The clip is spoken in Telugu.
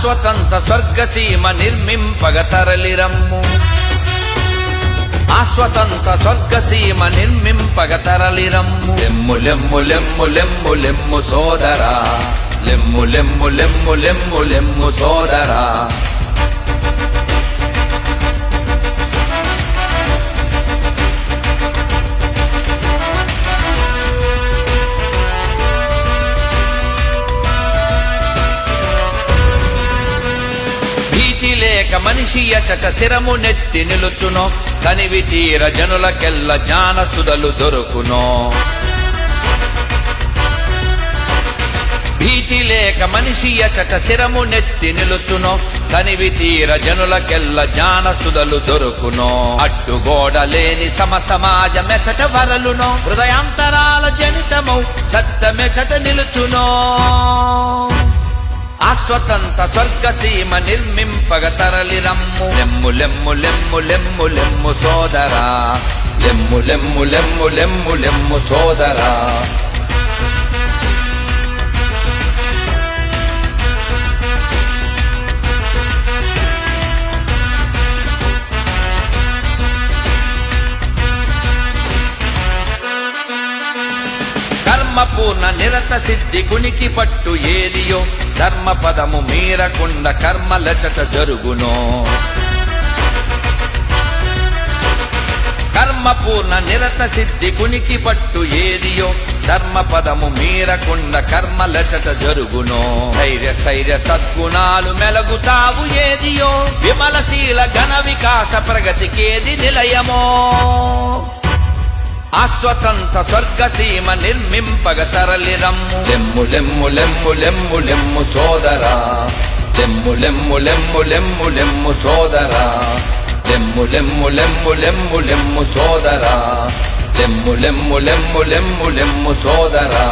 ఆస్వతంత స్వర్గసీమ నిర్మింపగ తరలిరమ్ము ఆస్వతంత స్వర్గసీమ నిర్మింపగ తరలిరమ్ము లెమ్ము లెమ్ము లెమ్ము లెమ్ము లెమ్ము సోదరా లెమ్ము లెమ్ము లెమ్ము లెమ్ము లెమ్ము సోదరా లేక మనిషి అచట శిరము నెత్తి నిలుచునో కనివి తీర జనులకెల్ల జ్ఞాన సుధలు దొరుకునో భీతి లేక మనిషి అచట శిరము నెత్తి నిలుచునో కనివి తీర జనులకెల్ల జ్ఞాన సుధలు దొరుకునో అడ్డుగోడ లేని సమాజమెచట వరలునో హృదయాంతరాల జనితమౌ సత్యమెచట నిలుచునో ఆస్వతంత స్వర్గసీమ నిర్మింపగ తరలిరమ్ము లెమ్ము లెమ్ము లెమ్ము లెమ్ము లెమ్ము సోదరా లెమ్ము లెమ్ము లెమ్ము లెమ్ము లెమ్ము సోదరా పూర్ణ నిరత సిద్ధి గునికి పట్టు ఏదియో ధర్మ పదము మీరకుండ కర్మలచట జరుగునో కర్మ పూర్ణ నిరత సిద్ధి గునికి పట్టు ఏదియో ధర్మ పదము మీరకుండ కర్మలచట జరుగునో ధైర్య సద్గుణాలు మెలగుతావు ఏదియో విమలశీల ఘన వికాస ప్రగతికేది నిలయమో ఆస్వతంత స్వర్గసీమ నిర్మింపగ తరలిరమ్ము లెమ్ము లెమ్ము లెమ్ము లెమ్ము లెమ్ము సోదరా లెమ్ము లెమ్ము లెమ్ము లెమ్ము లెమ్ము సోదరా లెమ్ము లెమ్ము లెమ్ము లెమ్ము లెమ్ము సోదరా లెమ్ము లెమ్ము లెమ్ము లెమ్ము లెమ్ము సోదరా